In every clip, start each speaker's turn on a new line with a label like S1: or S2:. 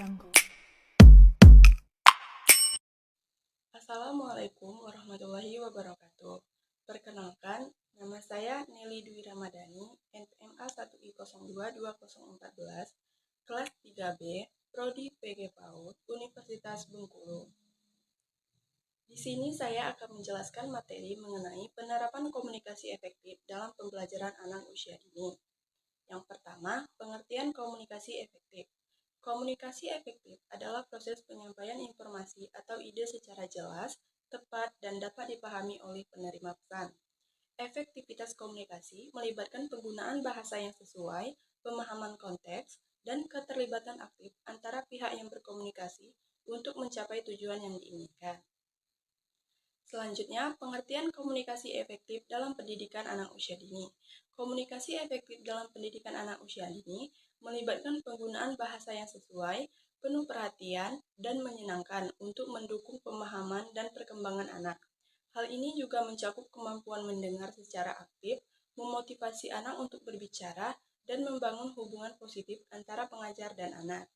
S1: Jungle.
S2: Assalamualaikum warahmatullahi wabarakatuh. Perkenalkan, nama saya Nelly Dwi Ramadhani, NPMA 1I022014, kelas 3B, Prodi PG PAUD, Universitas Bengkulu. Di sini saya akan menjelaskan materi mengenai penerapan komunikasi efektif dalam pembelajaran anak usia dini. Yang pertama, pengertian komunikasi efektif. Komunikasi efektif adalah proses penyampaian informasi atau ide secara jelas, tepat, dan dapat dipahami oleh penerima pesan. Efektivitas komunikasi melibatkan penggunaan bahasa yang sesuai, pemahaman konteks, dan keterlibatan aktif antara pihak yang berkomunikasi untuk mencapai tujuan yang diinginkan. Selanjutnya, pengertian komunikasi efektif dalam pendidikan anak usia dini. Komunikasi efektif dalam pendidikan anak usia dini melibatkan penggunaan bahasa yang sesuai, penuh perhatian, dan menyenangkan untuk mendukung pemahaman dan perkembangan anak. Hal ini juga mencakup kemampuan mendengar secara aktif, memotivasi anak untuk berbicara, dan membangun hubungan positif antara pengajar dan anak.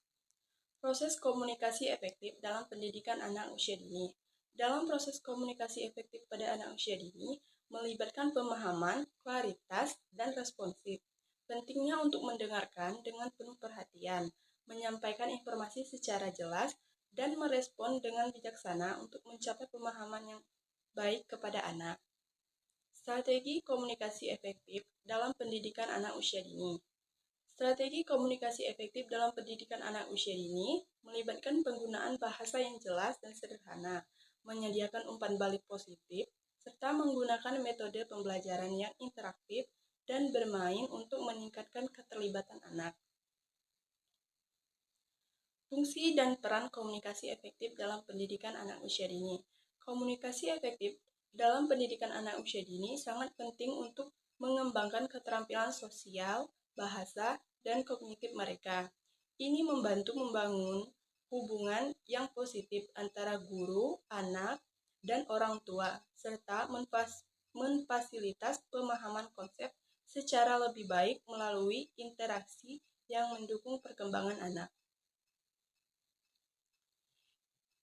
S2: Proses komunikasi efektif dalam pendidikan anak usia dini. Dalam proses komunikasi efektif pada anak usia dini, melibatkan pemahaman, klaritas, dan responsif. Pentingnya untuk mendengarkan dengan penuh perhatian, menyampaikan informasi secara jelas, dan merespon dengan bijaksana untuk mencapai pemahaman yang baik kepada anak. Strategi komunikasi efektif dalam pendidikan anak usia dini. Strategi komunikasi efektif dalam pendidikan anak usia dini melibatkan penggunaan bahasa yang jelas dan sederhana, menyediakan umpan balik positif, serta menggunakan metode pembelajaran yang interaktif dan bermain untuk meningkatkan keterlibatan anak. Fungsi dan peran komunikasi efektif dalam pendidikan anak usia dini. Komunikasi efektif dalam pendidikan anak usia dini sangat penting untuk mengembangkan keterampilan sosial, bahasa, dan kognitif mereka. Ini membantu membangun hubungan yang positif antara guru, anak, dan orang tua, serta memfasilitas pemahaman konsep secara lebih baik melalui interaksi yang mendukung perkembangan anak.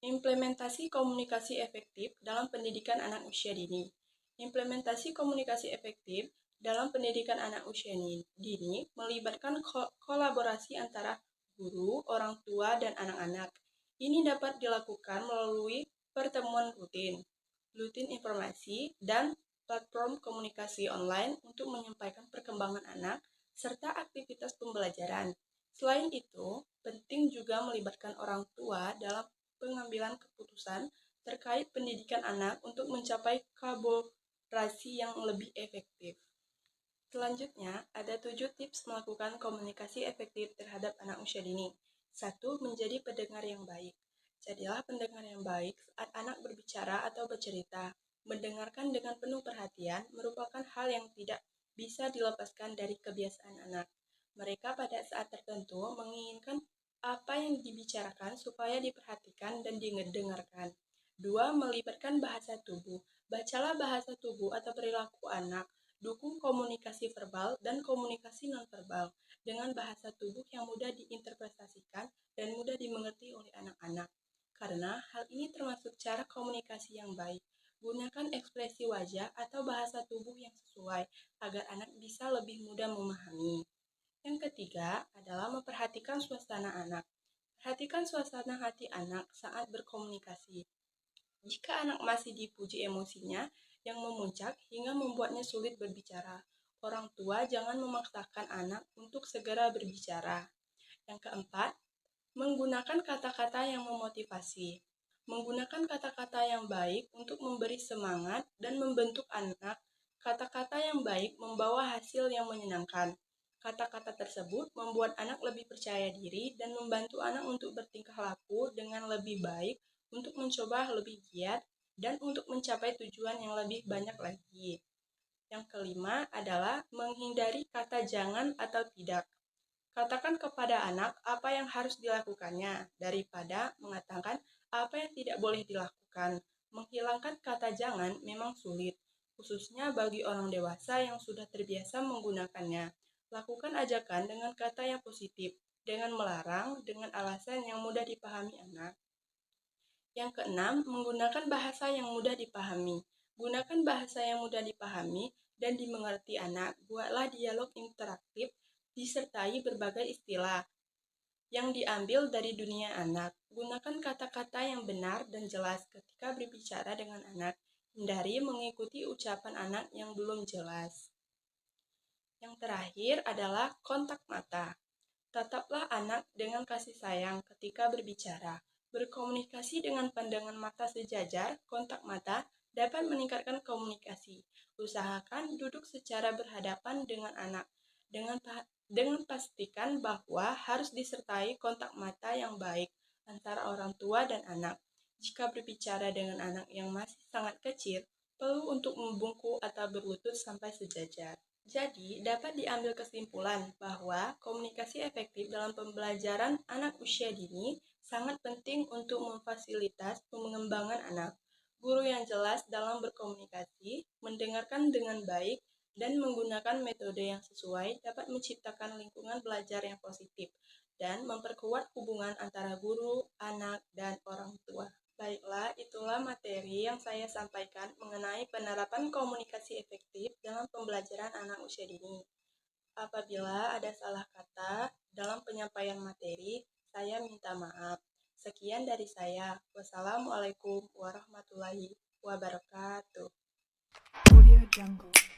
S2: Implementasi komunikasi efektif dalam pendidikan anak usia dini. Implementasi komunikasi efektif dalam pendidikan anak usia dini melibatkan kolaborasi antara guru, orang tua, dan anak-anak. Ini dapat dilakukan melalui pertemuan rutin informasi, dan platform komunikasi online untuk menyampaikan perkembangan anak serta aktivitas pembelajaran. Selain itu, penting juga melibatkan orang tua dalam pengambilan keputusan terkait pendidikan anak untuk mencapai kolaborasi yang lebih efektif. Selanjutnya, ada 7 tips melakukan komunikasi efektif terhadap anak usia dini. 1. Menjadi pendengar yang baik. Jadilah pendengar yang baik saat anak berbicara atau bercerita. Mendengarkan dengan penuh perhatian merupakan hal yang tidak bisa dilepaskan dari kebiasaan anak. Mereka pada saat tertentu menginginkan apa yang dibicarakan supaya diperhatikan dan didengarkan. 2. Melibatkan bahasa tubuh. Bacalah bahasa tubuh atau perilaku anak. Dukung komunikasi verbal dan komunikasi nonverbal dengan bahasa tubuh yang mudah diinterpretasikan dan mudah dimengerti oleh anak-anak. Karena hal ini termasuk cara komunikasi yang baik. Gunakan ekspresi wajah atau bahasa tubuh yang sesuai agar anak bisa lebih mudah memahami. Yang ketiga adalah memperhatikan suasana anak. Perhatikan suasana hati anak saat berkomunikasi. Jika anak masih dipuji emosinya yang memuncak hingga membuatnya sulit berbicara, orang tua jangan memaksakan anak untuk segera berbicara. Yang keempat, menggunakan kata-kata yang memotivasi. Menggunakan kata-kata yang baik untuk memberi semangat dan membentuk anak. Kata-kata yang baik membawa hasil yang menyenangkan. Kata-kata tersebut membuat anak lebih percaya diri dan membantu anak untuk bertingkah laku dengan lebih baik, untuk mencoba lebih giat, dan untuk mencapai tujuan yang lebih banyak lagi. Yang kelima adalah menghindari kata jangan atau tidak. Katakan kepada anak apa yang harus dilakukannya, daripada mengatakan apa yang tidak boleh dilakukan. Menghilangkan kata jangan memang sulit, khususnya bagi orang dewasa yang sudah terbiasa menggunakannya. Lakukan ajakan dengan kata yang positif. dengan melarang dengan alasan yang mudah dipahami anak. Yang keenam, menggunakan bahasa yang mudah dipahami. Gunakan bahasa yang mudah dipahami dan dimengerti anak. Buatlah dialog interaktif disertai berbagai istilah yang diambil dari dunia anak. Gunakan kata-kata yang benar dan jelas ketika berbicara dengan anak. Hindari mengikuti ucapan anak yang belum jelas. Yang terakhir adalah kontak mata. Tataplah anak dengan kasih sayang ketika berbicara. Berkomunikasi dengan pandangan mata sejajar, kontak mata, dapat meningkatkan komunikasi. Usahakan duduk secara berhadapan dengan anak. Dengan pastikan bahwa harus disertai kontak mata yang baik antara orang tua dan anak. Jika berbicara dengan anak yang masih sangat kecil, perlu untuk membungkuk atau berlutut sampai sejajar. Jadi, dapat diambil kesimpulan bahwa komunikasi efektif dalam pembelajaran anak usia dini sangat penting untuk memfasilitas pengembangan anak. Guru yang jelas dalam berkomunikasi, mendengarkan dengan baik, dan menggunakan metode yang sesuai dapat menciptakan lingkungan belajar yang positif dan memperkuat hubungan antara guru, anak, dan orang tua. Baiklah, itulah materi yang saya sampaikan mengenai penerapan komunikasi efektif dalam pembelajaran anak usia dini. Apabila ada salah kata dalam penyampaian materi, saya minta maaf. Sekian dari saya. Wassalamualaikum warahmatullahi wabarakatuh.
S1: Audio Jungle.